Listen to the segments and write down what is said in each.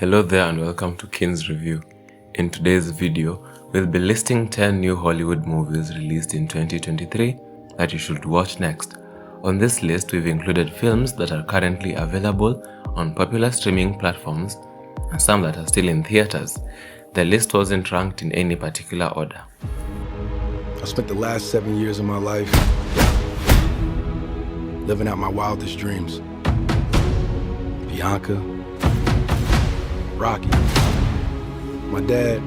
Hello there and welcome to Keen's Review. In today's video, we'll be listing 10 new Hollywood movies released in 2023 that you should watch next. On this list, we've included films that are currently available on popular streaming platforms and some that are still in theaters. The list wasn't ranked in any particular order. I spent the last 7 years of my life living out my wildest dreams. Bianca, Rocky, my dad.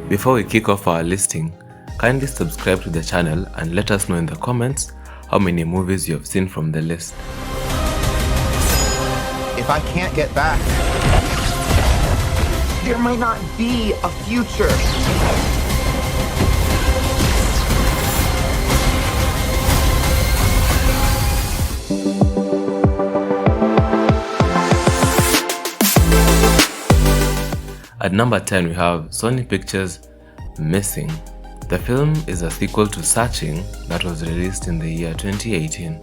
Before we kick off our listing, kindly subscribe to the channel and let us know in the comments how many movies you have seen from the list. If I can't get back, there might not be a future. At number 10 we have Sony Pictures' Missing. The film is a sequel to Searching that was released in the year 2018.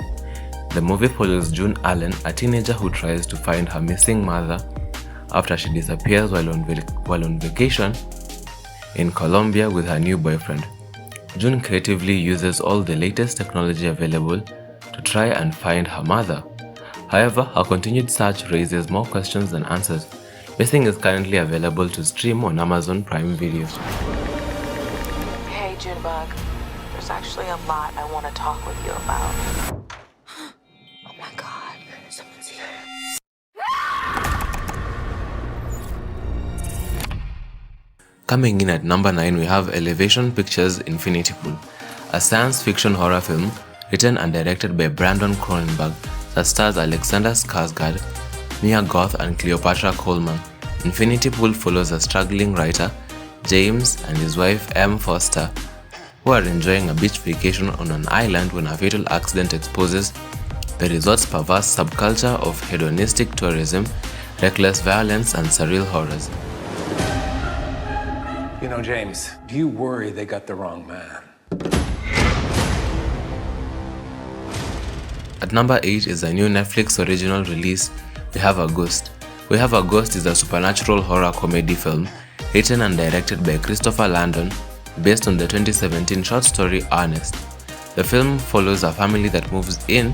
The movie follows June Allen, a teenager who tries to find her missing mother after she disappears while on vacation in Colombia with her new boyfriend. June creatively uses all the latest technology available to try and find her mother. However, her continued search raises more questions than answers. Missing is currently available to stream on Amazon Prime Video. Hey Junebug, there's actually a lot I want to talk with you about. Oh my god, someone's here. Coming in at number 9 we have Elevation Pictures' Infinity Pool, a science fiction horror film written and directed by Brandon Cronenberg that stars Alexander Skarsgård, Mia Goth and Cleopatra Coleman. Infinity Pool follows a struggling writer, James, and his wife M. Foster, who are enjoying a beach vacation on an island when a fatal accident exposes the resort's perverse subculture of hedonistic tourism, reckless violence, and surreal horrors. You know, James, do you worry they got the wrong man? At number 8 is a new Netflix original release, We Have a Ghost. We Have a Ghost is a supernatural horror comedy film written and directed by Christopher Landon based on the 2017 short story Ernest. The film follows a family that moves in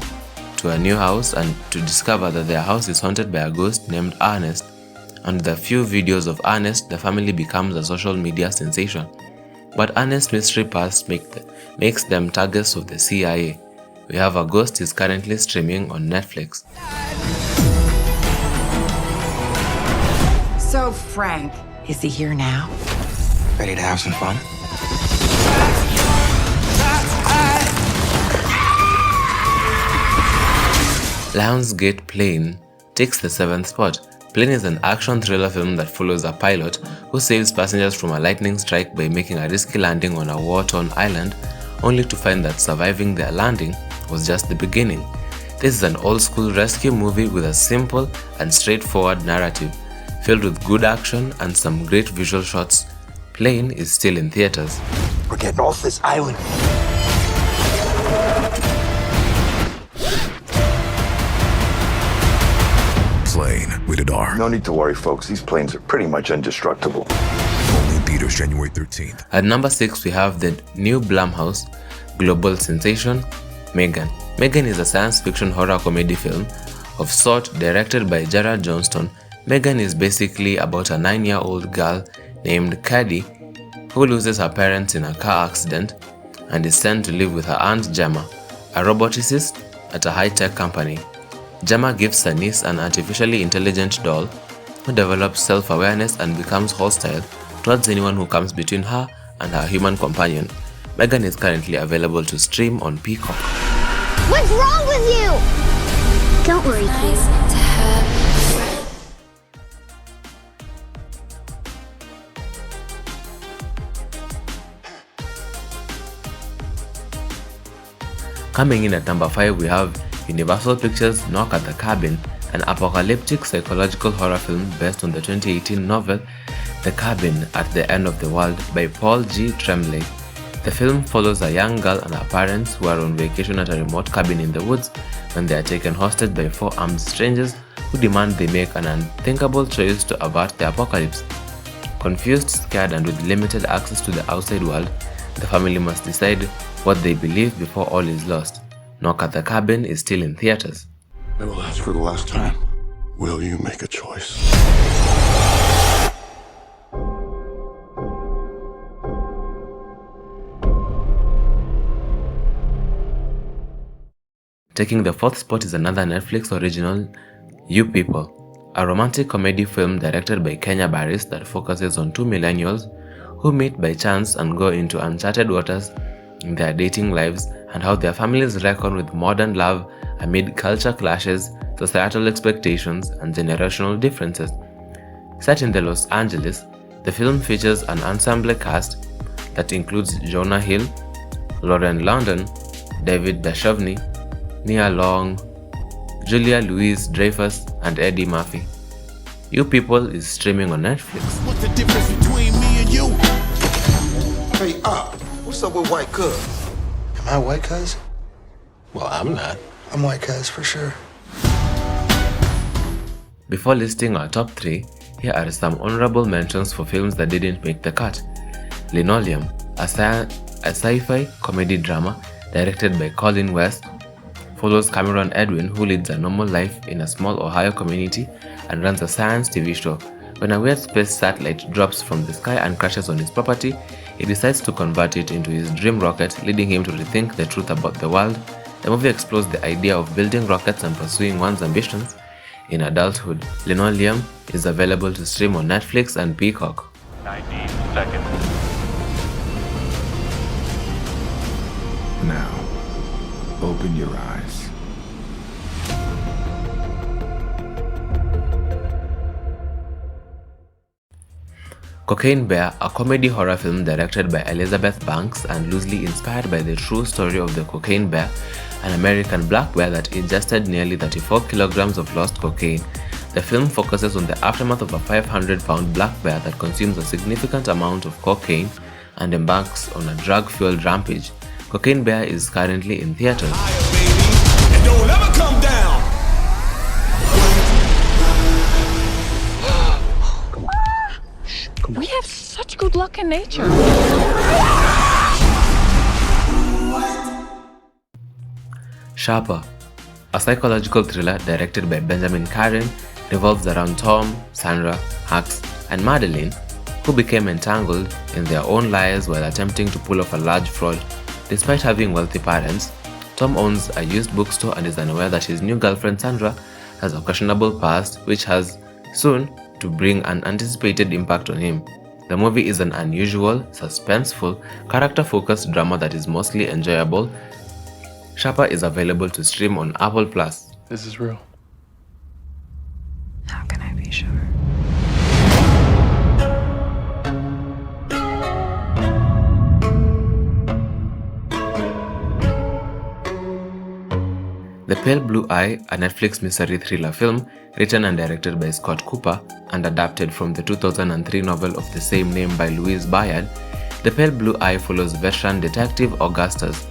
to a new house and to discover that their house is haunted by a ghost named Ernest. And with a few videos of Ernest, the family becomes a social media sensation. But Ernest's mystery past makes them targets of the CIA. We Have a Ghost is currently streaming on Netflix. So, Frank, is he here now? Ready to have some fun? Lionsgate Plane takes the 7th spot. Plane is an action thriller film that follows a pilot who saves passengers from a lightning strike by making a risky landing on a war-torn island, only to find that surviving their landing was just the beginning. This is an old-school rescue movie with a simple and straightforward narrative, filled with good action and some great visual shots. Plane is still in theaters. We're getting off this island. Plane, rated R. No need to worry, folks. These planes are pretty much indestructible. Only in theaters January 13th. At number 6 we have the new Blumhouse global sensation, Megan. Megan is a science fiction horror comedy film of sort directed by Gerard Johnston. Megan is basically about a 9-year-old girl named Caddy who loses her parents in a car accident and is sent to live with her aunt Gemma, a roboticist at a high-tech company. Gemma gives her niece an artificially intelligent doll who develops self-awareness and becomes hostile towards anyone who comes between her and her human companion. Megan is currently available to stream on Peacock. What's wrong with you? Don't worry, kid. Coming in at number 5 we have Universal Pictures' Knock at the Cabin, an apocalyptic psychological horror film based on the 2018 novel The Cabin at the End of the World by Paul G. Tremblay. The film follows a young girl and her parents who are on vacation at a remote cabin in the woods when they are taken hostage by 4 armed strangers who demand they make an unthinkable choice to avert the apocalypse. Confused, scared, and with limited access to the outside world, the family must decide what they believe before all is lost. Knock at the Cabin is still in theaters. I will ask for the last time. Will you make a choice? Taking the fourth spot is another Netflix original, You People, a romantic comedy film directed by Kenya Barris that focuses on two millennials who meet by chance and go into uncharted waters in their dating lives and how their families reckon with modern love amid culture clashes, societal expectations, and generational differences. Set in the Los Angeles, the film features an ensemble cast that includes Jonah Hill, Lauren London, David Duchovny, Nia Long, Julia Louis-Dreyfus, and Eddie Murphy. You People is streaming on Netflix. What's the difference between me and you? Hey, what's up with White Cuz? Am I white cuz? Well, I'm not. I'm white cuz for sure. Before listing our top 3, here are some honorable mentions for films that didn't make the cut. Linoleum, a sci-fi comedy drama directed by Colin West, follows Cameron Edwin, who leads a normal life in a small Ohio community and runs a science TV show. When a weird space satellite drops from the sky and crashes on his property, he decides to convert it into his dream rocket, leading him to rethink the truth about the world. The movie explores the idea of building rockets and pursuing one's ambitions in adulthood. Linoleum is available to stream on Netflix and Peacock. 90 seconds. Now, open your eyes. Cocaine Bear, a comedy horror film directed by Elizabeth Banks and loosely inspired by the true story of the cocaine bear, an American black bear that ingested nearly 34 kilograms of lost cocaine. The film focuses on the aftermath of a 500-pound black bear that consumes a significant amount of cocaine and embarks on a drug-fueled rampage. Cocaine Bear is currently in theaters. We have such good luck in nature. Sharper, a psychological thriller directed by Benjamin Karen, revolves around Tom, Sandra, Hux, and Madeline, who became entangled in their own lives while attempting to pull off a large fraud. Despite having wealthy parents, Tom owns a used bookstore and is unaware that his new girlfriend Sandra has a questionable past which has soon to bring an anticipated impact on him. The movie is an unusual, suspenseful, character-focused drama that is mostly enjoyable. Sharper is available to stream on Apple+. This is real. How can I be sure? The Pale Blue Eye, a Netflix mystery thriller film written and directed by Scott Cooper and adapted from the 2003 novel of the same name by Louise Bayard, The Pale Blue Eye follows veteran detective Augustus,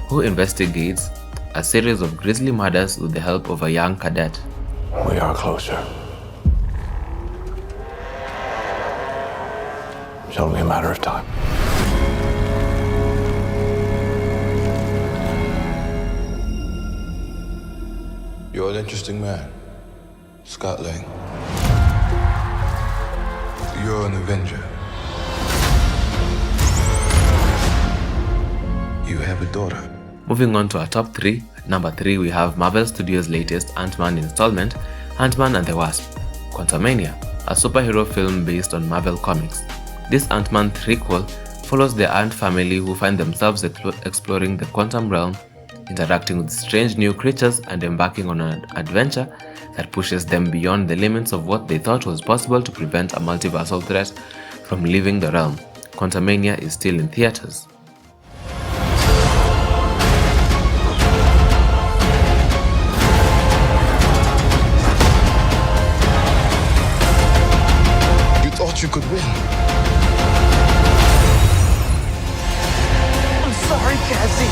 who investigates a series of grisly murders with the help of a young cadet. We are closer. It's only a matter of time. You're an interesting man, Scott Lang. You're an Avenger. You have a daughter. Moving on to our top 3, at number 3 we have Marvel Studios' latest Ant-Man installment, Ant-Man and the Wasp, Quantamania, a superhero film based on Marvel Comics. This Ant-Man threequel follows the Ant family who find themselves exploring the quantum realm, interacting with strange new creatures and embarking on an adventure that pushes them beyond the limits of what they thought was possible to prevent a multiversal threat from leaving the realm. Quantamania is still in theaters. You thought you could win. I'm sorry, Cassie.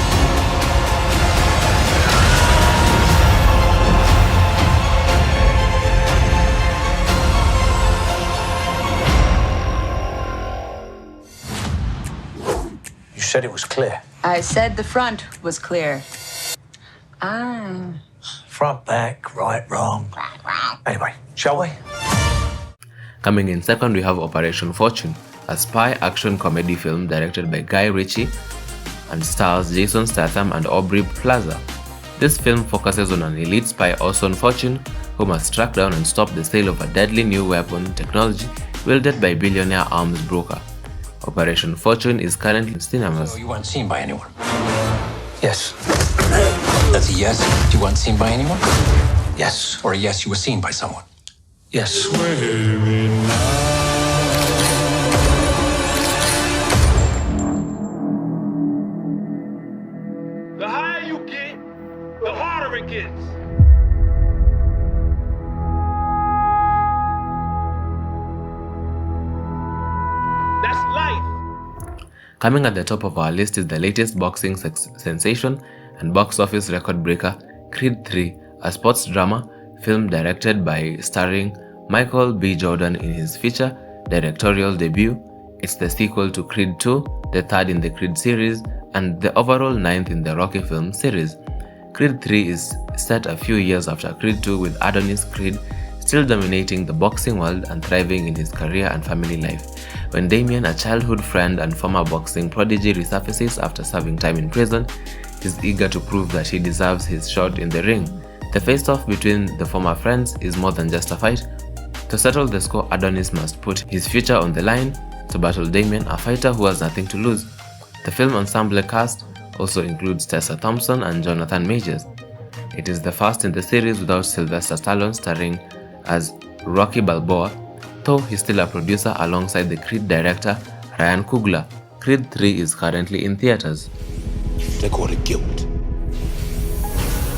said it was clear. I said the front was clear. Front, back, right, wrong. Anyway, shall we? Coming in second, we have Operation Fortune, a spy action comedy film directed by Guy Ritchie and stars Jason Statham and Aubrey Plaza. This film focuses on an elite spy, Orson Fortune, who must track down and stop the sale of a deadly new weapon technology wielded by billionaire arms broker. Operation Fortune is currently in cinemas. So you weren't seen by anyone? Yes. That's a yes. You weren't seen by anyone? Yes. Or a yes, you were seen by someone? Yes. The higher you get, the harder it gets. That's life. Coming at the top of our list is the latest boxing sensation and box office record breaker, Creed 3, a sports drama film directed by starring Michael B. Jordan in his feature directorial debut. It's the sequel to Creed 2, the third in the Creed series, and the overall ninth in the Rocky film series. Creed 3 is set a few years after Creed 2, with Adonis Creed still dominating the boxing world and thriving in his career and family life. When Damien, a childhood friend and former boxing prodigy, resurfaces after serving time in prison, he's eager to prove that he deserves his shot in the ring. The face-off between the former friends is more than just a fight. To settle the score, Adonis must put his future on the line to battle Damien, a fighter who has nothing to lose. The film ensemble cast also includes Tessa Thompson and Jonathan Majors. It is the first in the series without Sylvester Stallone starring as Rocky Balboa, though he's still a producer alongside the Creed director Ryan Coogler. Creed 3 is currently in theaters. Let go of the guilt.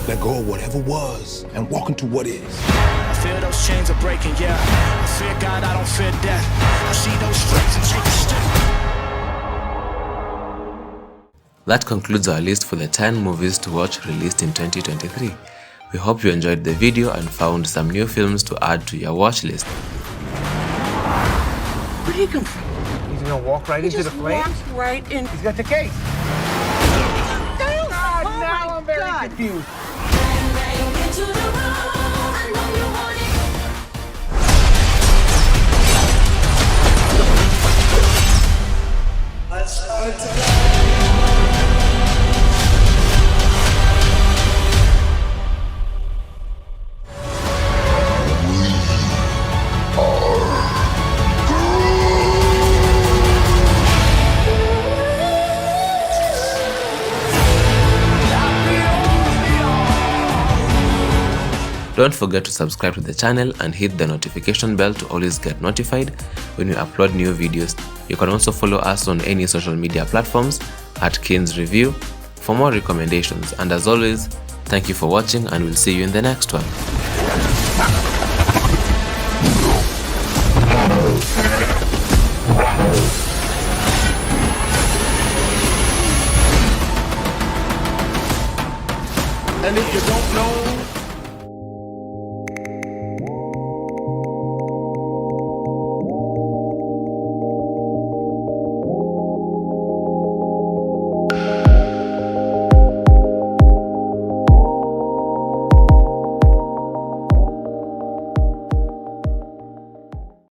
Let go of whatever was and walk into what is. I feel those chains are breaking, yeah. I fear God, I don't fear death. I see those stripes and take a step. That concludes our list for the 10 movies to watch released in 2023. We hope you enjoyed the video and found some new films to add to your watch list. Where did he come from? He's gonna walk right into the flame? Right in. He's got the case. Now I'm very confused. Don't forget to subscribe to the channel and hit the notification bell to always get notified when we upload new videos. You can also follow us on any social media platforms at Keen's Review for more recommendations. And as always, thank you for watching and we'll see you in the next one. And if you don't know